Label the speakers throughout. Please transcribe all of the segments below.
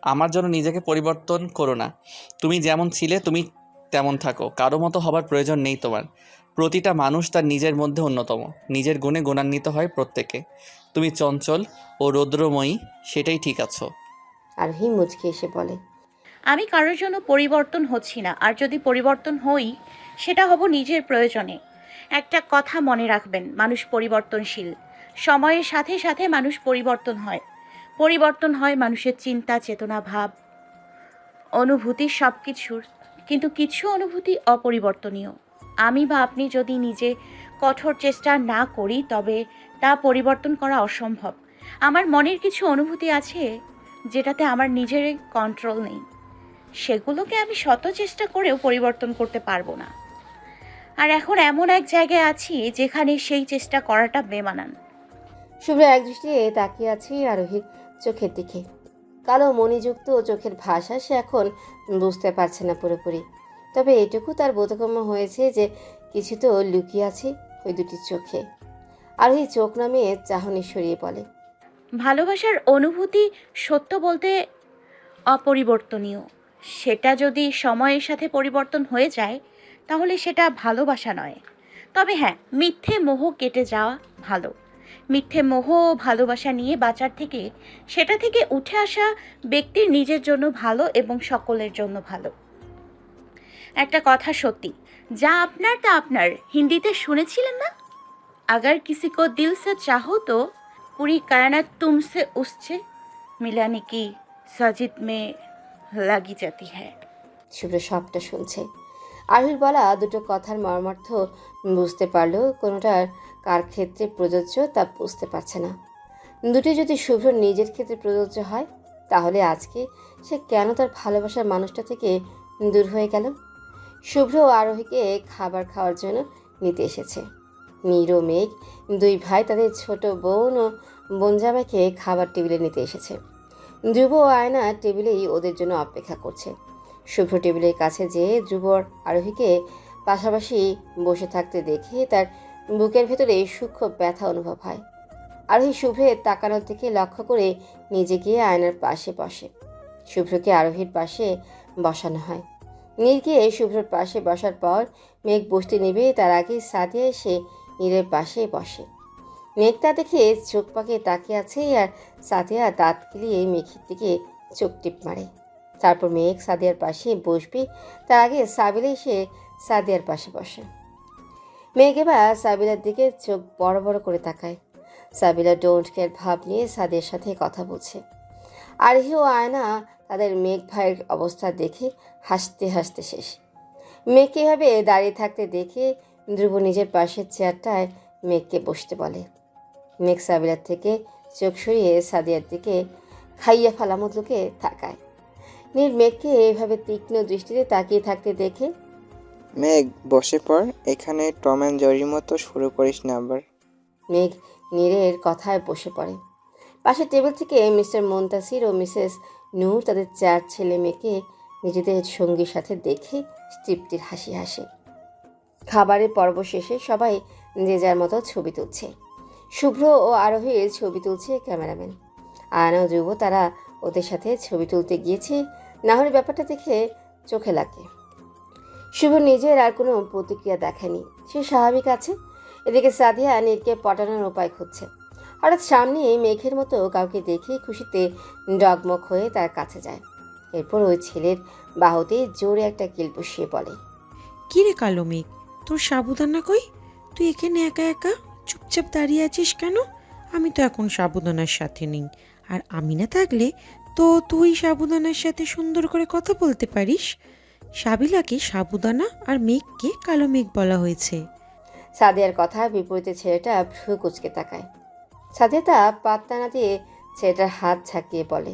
Speaker 1: আমার জন্য নিজেকে পরিবর্তন করো না। তুমি যেমন ছিলে তুমি তেমন থাকো, কারো মতো হবার প্রয়োজন নেই তোমার। প্রতিটা মানুষ তার নিজের মধ্যে অন্যতম, নিজের গুণে গুণান্বিত হয় প্রত্যেকে। তুমি চঞ্চল ও রৌদ্রময়ী, সেটাই ঠিক আছো।
Speaker 2: আরোহী মুচকি এসে বলে।
Speaker 3: আমি কারোর জন্য পরিবর্তন হচ্ছি না, আর যদি পরিবর্তন হই সেটা হব নিজের প্রয়োজনে। একটা কথা মনে রাখবেন, মানুষ পরিবর্তনশীল। সময়ের সাথে সাথে মানুষ পরিবর্তন হয়। পরিবর্তন হয় মানুষের চিন্তা, চেতনা, ভাব, অনুভূতি সব কিছুর। কিন্তু কিছু অনুভূতি অপরিবর্তনীয়। আমি বা আপনি যদি নিজে কঠোর চেষ্টা না করি তবে তা পরিবর্তন করা অসম্ভব। আমার মনের কিছু অনুভূতি আছে যেটাতে আমার নিজের কন্ট্রোল নেই। সেগুলোকে আমি শত চেষ্টা করেও পরিবর্তন করতে পারবো না। আর এখন এমন এক জায়গায় আছি যেখানে সেই চেষ্টা করাটা বেমানান।
Speaker 2: শুভ্র একদৃষ্টিতে তাকিয়ে আছে আরোহীর চোখের দিকে। কালো মণিযুক্ত চোখের ভাষা সে এখন বুঝতে পারছে না পুরোপুরি। তবে এটুকু তার বোধগম্য হয়েছে যে কিছু তো লুকিয়ে আছে ওই দুটি চোখে। আরোহী চোখ নামিয়ে চাহনি সরিয়ে বলে।
Speaker 3: ভালোবাসার অনুভূতি সত্য বলতে অপরিবর্তনীয়। সেটা যদি সময়ের সাথে পরিবর্তন হয়ে যায় তাহলে সেটা ভালোবাসা নয়। তবে হ্যাঁ, মিথ্যে মোহ কেটে যাওয়া ভালো। মিথ্যে মোহ ও ভালোবাসা নিয়ে বাঁচার থেকে সেটা থেকে উঠে আসা ব্যক্তির নিজের জন্য ভালো এবং সকলের জন্য ভালো। একটা কথা সত্যি, যা আপনার তা আপনার, হিন্দিতে শুনেছিলেন না? अगर किसी को दिल से चाहो तो पूरी कायनात तुमसे उससे मिलाने की साजिद में लगी जाती है।
Speaker 2: শুভ্র সবটা শুনছে। আরোহীর বলা দুটো কথার মর্মার্থ বুঝতে পারলেও কোনোটার কার ক্ষেত্রে প্রযোজ্য তা বুঝতে পারছে না। দুটি যদি শুভ্র নিজের ক্ষেত্রে প্রযোজ্য হয় তাহলে আজকে সে কেন তার ভালোবাসার মানুষটা থেকে দূর হয়ে গেল? শুভ্র ও আরোহীকে খাবার খাওয়ার জন্য নিতে এসেছে। নীর ও মেঘ দুই ভাই তাদের ছোট বোন ও বোনজামাইকে খাবার টেবিলে নিতে এসেছে। ধ্রুব ও আয়না টেবিলেই ওদের জন্য অপেক্ষা করছে। শুভ্র টেবিলের কাছে যেয়ে ধ্রুবর আরোহীকে পাশাপাশি বসে থাকতে দেখে তার বুকের ভেতরে সূক্ষ্ম ব্যথা অনুভব হয়। আরোহী শুভ্রের তাকানোর দিকে লক্ষ্য করে নিজে গিয়ে আয়নার পাশে বসে। শুভ্রকে আরোহীর পাশে বসানো হয়। নীর গিয়ে শুভ্রর পাশে বসার পর মেঘ বসতে নেবে তার আগে সাদিয়া এসে নীরের পাশে বসে। মেঘ তা দেখে চোখ পাকে তাকিয়ে আছে আর সাদিয়া দাঁত কিলিয়ে মেঘের দিকে চোখ টিপ মারে। তারপর মেঘ সাদিয়ার পাশে বসবে তার আগে সাবিলা এসে সাদিয়ার পাশে বসে। মেঘ এবার সাবিলার দিকে চোখ বড় বড় করে তাকায়। সাবিলা ডোন্ট কেয়ার ভাব নিয়ে সাদিয়ার সাথে কথা বলছে। আরহি ও আয়না তাদের মেঘ ভাইয়ের অবস্থা দেখে হাসতে হাসতে শেষ। মেঘকে এভাবে দাঁড়িয়ে থাকতে দেখে ধ্রুব নিজের পাশের চেয়ারটায় মেঘকে বসতে বলে। মেঘ সাবিলার থেকে চোখ সরিয়ে সাদিয়ার দিকে খাইয়া ফেলা মতলুকে তাকায়। নীর মেঘকে এভাবে তীক্ষ্ণ দৃষ্টিতে তাকিয়ে থাকতে দেখে।
Speaker 4: মেঘ বসে পড়, এখানে টম অ্যান্ড জেরির মতো শুরু করিস না আবার।
Speaker 2: মেঘ নীরের কথায় বসে পড়ে। পাশের টেবিল থেকে মিস্টার মুনতাসির ও মিসেস নূর তাদের চার ছেলে মেয়েকে নিজেদের সঙ্গীর সাথে দেখে তৃপ্তির হাসি হাসে। খাবারের পর্ব শেষে সবাই যে যার মতো ছবি তুলছে। শুভ্র ও আরোহীর ছবি তুলছে ক্যামেরাম্যান। আয়না ও ধ্রুব তারা ওদের সাথে ছবি তুলতে গিয়েছে না হলে ব্যাপারটা দেখে চোখে লাগে। শুভ নিজের আর কোনো প্রতিক্রিয়া দেখায়নি, সে স্বাভাবিক আছে। এদিকে সাদিয়া নীরকে পটানোর উপায় খুঁজছে। হঠাৎ সামনে মেঘের মতো কাউকে দেখে খুশিতে ডগমগ হয়ে তার কাছে যায়। এরপর ওই ছেলের বাহুতে জোরে একটা কিল বসিয়ে বলে।
Speaker 5: কি রে কালো মেঘ, তোর সাবুদানা কই? তুই এখানে একা একা চুপচাপ দাঁড়িয়ে আছিস কেন? আমি তো এখন সাবুদানার সাথে নেই, আর আমি না থাকলে তো তুই সাবুদানার সাথে সুন্দর করে কথা বলতে পারিস। সাবিলাকে সাবুদানা আর মেঘকে কালো মেঘ বলা হয়েছে।
Speaker 2: সাদিয়ার কথা বিপরীতে ছেলেটা ভ্রু কুচকে তাকায়। সাদিয়া তা পাত্তা না দিয়ে ছেলেটার হাত ঝাঁকিয়ে বলে।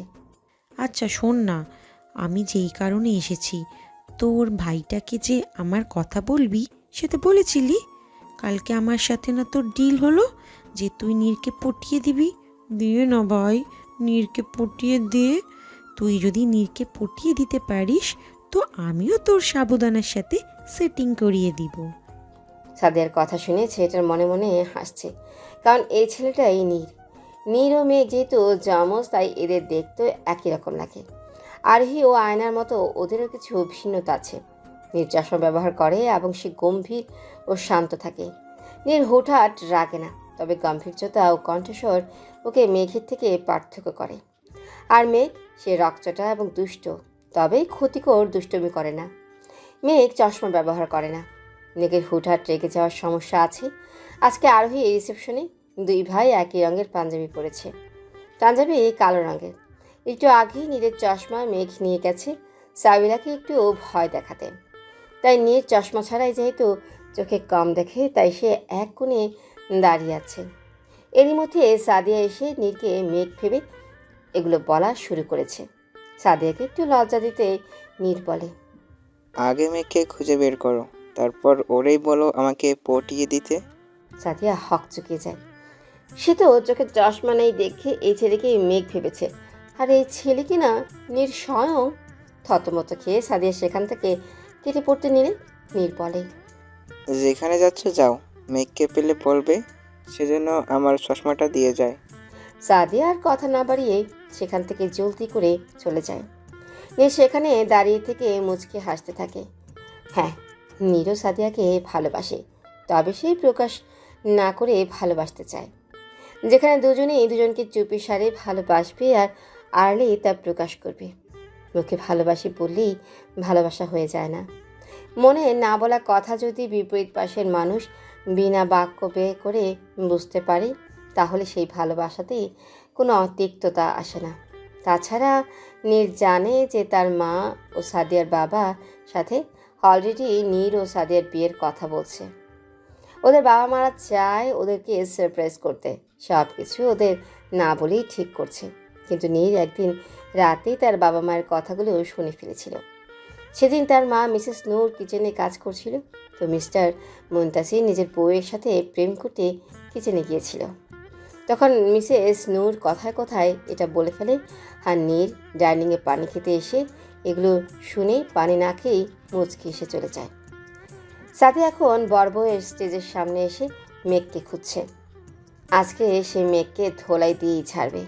Speaker 5: আচ্ছা শোন না, আমি যেই কারণে এসেছি, তোর ভাইটাকে যে আমার কথা বলবি সেটা বলেছিলি। কালকে আমার সাথে না তোর ডিল হলো যে তুই নীরকে পটিয়ে দিবি। দিয়ে না ভাই, নীরকে পটিয়ে দে। তুই যদি নীরকে পটিয়ে দিতে পারিস তো আমিও তোর সাবুদানার সাথে সেটিং করিয়ে দিব।
Speaker 2: সাদিয়ার কথা শুনে ছেলেটার মনে মনে হাসছে, কারণ এই ছেলেটাই নীর। নীর ও মেঘ যেহেতু যমজ তাই এদের দেখতে একই রকম লাগে। আরোহী ও আয়নার মতো ওদেরও কিছু ভিন্নতা আছে। নীর চশমা ব্যবহার করে এবং সে গম্ভীর ও শান্ত থাকে। নীর হুটহাট রাগে না, তবে গম্ভীর্যতা ও কণ্ঠস্বর ওকে মেঘের থেকে পার্থক্য করে। আর মেঘ সে রকচটা এবং দুষ্ট, তবে ক্ষতিকর দুষ্টমি করে না। মেঘ চশমা ব্যবহার করে না। মেঘের হুটহাট রেগে যাওয়ার সমস্যা আছে। আজকে আরোহী রিসেপশনে দুই ভাই একই রঙের পাঞ্জাবি পরেছে। পাঞ্জাবি কালো রঙের। একটু আগেই নীরের চশমা মেঘ নিয়ে গেছে সাবিলাকে একটু ভয় দেখাতে। তাই নীর চশমা ছাড়াই যেহেতু চোখে কম দেখে, তাই সে এক কোণে দাঁড়িয়ে আছে। এরই মধ্যে সাদিয়া এসে নীরকে মেঘ ভেবে এগুলো বলা শুরু করেছে। সাদিয়াকে একটু লজ্জা দিতে নীর বলে,
Speaker 4: আগে মেয়েকে খুঁজে বের করো, তারপর ওরেই বলো আমাকে পটিয়ে দিতে।
Speaker 2: সাদিয়া হক চুকিয়ে যায়। সে তো চোখে চশমা নেই দেখে এই ছেলেকে মেঘ ভেবেছে, আর এই ছেলে কিনা নীর স্বয়ং। থতমত খেয়ে সাদিয়া সেখান থেকে কেটে পড়তে নিলে নীর বলে,
Speaker 4: যেখানে যাচ্ছ যাও, মেঘকে পেলে বলবে সেজন্য আমার চশমাটা দিয়ে যায়।
Speaker 2: সাদিয়া আর কথা না বাড়িয়ে সেখান থেকে জলদি করে চলে যায়। নীর সেখানে দাঁড়িয়ে থেকে মুচকে হাসতে থাকে। হ্যাঁ, নীরও সাদিয়াকে ভালোবাসে, তবে সেই প্রকাশ না করে ভালোবাসতে চায়। যেখানে দুজনেই দুজনকে চুপি সারে ভালোবাসবে আর আড়লে তা প্রকাশ করবে। মুখে ভালোবাসি বললেই ভালোবাসা হয়ে যায় না। মনে না বলা কথা যদি বিপরীত পাশের মানুষ বিনা বাক্য ব্যয় করে বুঝতে পারে, তাহলে সেই ভালোবাসাতেই কোনো তিক্ততা আসে না। তাছাড়া নীর জানে যে তার মা ও সাদিয়ার বাবা সাথে অলরেডি নীর ও সাদিয়ার বিয়ের কথা বলছে। ওদের বাবা মারা চায় ওদেরকে সারপ্রাইজ করতে, সব কিছু ওদের না বলেই ঠিক করছে। কিন্তু নীর একদিন রাতেই তার বাবা মায়ের কথাগুলো শুনে ফেলেছিল। সেদিন তার মা মিসেস নূর কিচেনে কাজ করছিল, তো মিস্টার মুনতাসির নিজের বউয়ের সাথে প্রেম করতে কিচেনে গিয়েছিল। তখন মিসেস নূর কথায় কথায় এটা বলে ফেলে, আর নীর ডাইনিংয়ে পানি খেতে এসে এগুলো শুনে পানি না খেয়েই মুচকি এসে চলে যায়। সাথে এখন বড় বউয়ের স্টেজের সামনে এসে মেঘকে খুঁজছে। আজকে সে মেঘকে ধোলাই দিয়েই ছাড়বে।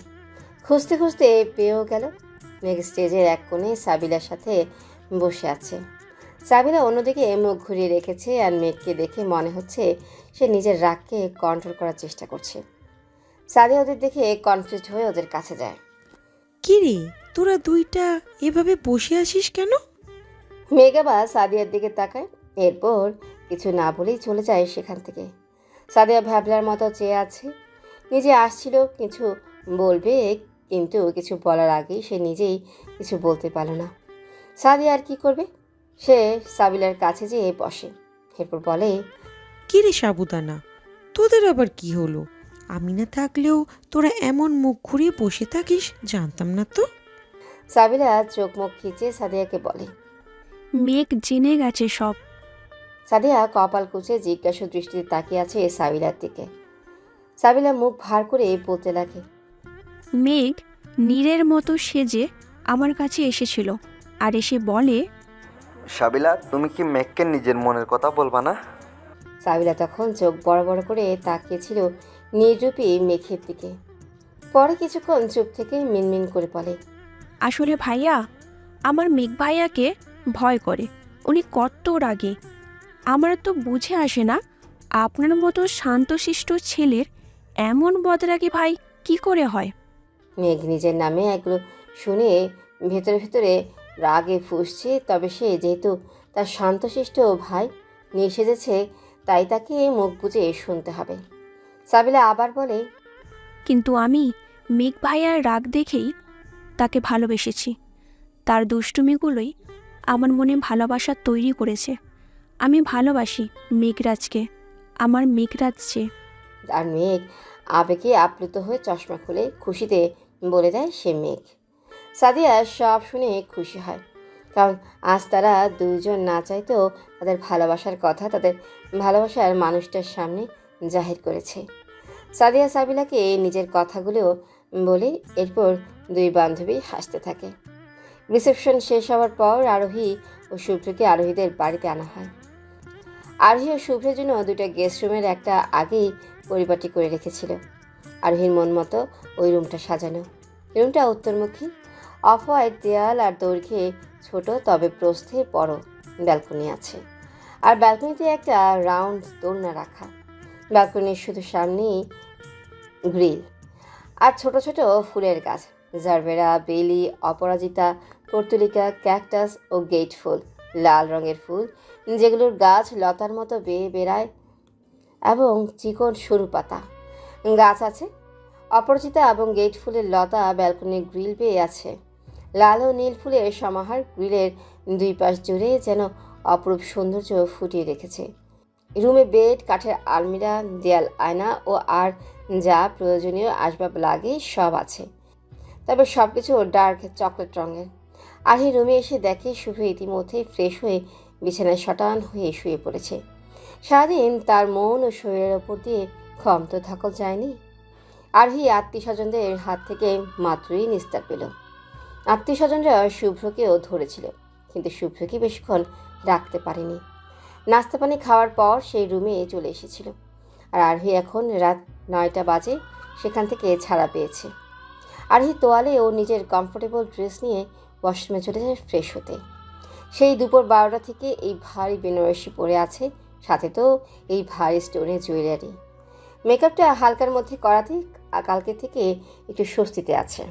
Speaker 2: খুঁজতে খুঁজতে পেয়েও গেল। মেঘ স্টেজের এক কোণে সাবিলার সাথে বসে আছে। সাবিলা অন্যদিকে মুখ ঘুরিয়ে রেখেছে, আর মেঘকে দেখে মনে হচ্ছে সে নিজের রাগকে কন্ট্রোল করার চেষ্টা করছে। সাদিয়া ওদের দেখে কনফিউজড হয়ে ওদের কাছে যায়।
Speaker 5: কি রে, তোরা দুইটা এভাবে বসে আছিস কেন?
Speaker 2: মেঘাবা সাদিয়ার দিকে তাকায়, এরপর কিছু না বলেই চলে যায় সেখান থেকে। সাদিয়া ভ্যাবলার মতো চেয়ে আছে। নিজে আসছিল কিছু বলবে, কিন্তু কিছু বলার আগেই সে নিজেই কিছু বলতে পারল না। সাদিয়া আর কি করবে? সে সাবিলার কাছে যেয়ে বসে, এরপর বলে,
Speaker 5: কি রে সাবুদানা, তোদের আবার কি হলো? আমি না থাকলেও তোরা এমন মুখ ঘুরিয়ে বসে থাকিস, জানতাম না তো।
Speaker 2: সাবিলা চোখ মুখ খিচে সাদিয়াকে বলে,
Speaker 6: মেঘ জেনে গেছে সব।
Speaker 2: সাদিয়া কপাল কুচে জিজ্ঞাসা দৃষ্টিতে তাকিয়ে আছে সাবিলার দিকে। সাবিলা মুখ ভার করে বলতে লাগে,
Speaker 6: মেঘ নীরের মতো সেজে আমার কাছে এসেছিল আর এসে বলে,
Speaker 7: সাবিলা, তুমি কি মেঘকে নিজের মনের কথা বলবা না?
Speaker 2: সাবিলা তখন চোখ বড় বড় করে তাকিয়েছিল নির্রূপী মেঘের দিকে। পরে কিছুক্ষণ চুপ থেকে মিনমিন করে বলে,
Speaker 6: আসলে ভাইয়া আমার মেঘ ভাইয়াকে ভয় করে, উনি কত রাগে। আমার তো বুঝে আসে না আপনার মতো শান্তশিষ্ট ছেলের এমন বদরাগী ভাই কি করে হয়।
Speaker 2: মেঘ নিজের নামে এগুলো শুনে ভেতরে ভেতরে রাগে ফুঁসছে, তবে সে যেহেতু তার শান্তশিষ্ট ভাই নিয়ে সেজেছে, তাই তাকে মুখ বুজে শুনতে হবে। সাবিলা আবার বলে,
Speaker 6: কিন্তু আমি মেঘ ভাইয়ার রাগ দেখেই তাকে ভালোবেসেছি। তার দুষ্টুমিগুলোই আমার মনে ভালোবাসা তৈরি করেছে। আমি ভালোবাসি মেঘরাজকে, আমার মেঘরাজ যে।
Speaker 2: আর মেঘ আবেগে আপ্লুত হয়ে চশমা খুলে খুশিতে বলে দেয় সে মেঘ। সাদিয়া সব শুনে খুশি হয়, কারণ আজ তারা দুইজন না চাইতেও তাদের ভালোবাসার কথা তাদের ভালোবাসার মানুষটার সামনে জাহির করেছে। সাদিয়া সাবিলাকে নিজের কথাগুলো বলে এরপর দুই বান্ধবী হাসতে থাকে। রিসেপশন শেষ হওয়ার পর আরোহী ও শুভ্রকে আরোহীদের বাড়িতে আনা হয়। আরোহী ও শুভ্রের জন্য দুটো গেস্ট রুমের একটা আগেই পরিপাটি করে রেখেছিল। আরোহীর মন মতো ওই রুমটা সাজানো। রুমটা উত্তরমুখী, অফ হোয়াইট দেয়াল আর দৈর্ঘ্যে ছোট তবে প্রস্থে বড় ব্যালকনি আছে। আর ব্যালকনিতে একটা রাউন্ড দোলনা রাখা। ব্যালকনির শুধু সামনেই গ্রিল আর ছোট ছোট ফুলের গাছ, জারবেরা, বেলি, অপরাজিতা, পর্তুলিকা, ক্যাকটাস ও গেট ফুল, লাল রঙের ফুল যেগুলোর গাছ লতার মতো বেয়ে বেড়ায় এবং চিকন সরু পাতা গাছ আছে। অপরাজিতা এবং গেট ফুলের লতা ব্যালকনির গ্রিল বেয়ে আছে। লাল ও নীল ফুলের সমাহার গ্রিলের দুই পাশ জুড়ে যেন অপরূপ সৌন্দর্য ফুটিয়ে রেখেছে। রুমে বেড, কাঠের আলমিরা, দেয়াল আয়না ও আর যা প্রয়োজনীয় আসবাব লাগে সব আছে, তবে সব কিছু ডার্ক চকলেট রঙের। আরহি রুমে এসে দেখে শুভ ইতিমধ্যেই ফ্রেশ হয়ে বিছানায় শটান হয়ে শুয়ে পড়েছে। সারাদিন তার মন ও শরীরের ওপর দিয়ে ক্ষমতা থাকল যায়নি। আরহি আত্মীয় স্বজনদের হাত থেকে মাত্রই নিস্তার পেল। আত্মীয় স্বজনরা শুভ্রকেও ধরেছিল, কিন্তু শুভ্রকে বেশিক্ষণ রাখতে পারেনি। নাস্তা পানি খাওয়ার পর সেই রুমে চলে এসেছিল। আর আরহি এখন রাত 9টা বাজে সেখান থেকে ছাড়া পেয়েছে। আরহি তোয়ালে ও নিজের কমফোর্টেবল ড্রেস নিয়ে ওয়াশরুমে চলে যায় ফ্রেশ হতে। সেই দুপুর 12টা থেকে এই ভারী বেনারসি পরে আছে, সাথে তো এই ভারী স্টোনের জুয়েলারি। মেকআপটা হালকার মধ্যে করাতে কালকে থেকে একটু স্বস্তিতে আছে।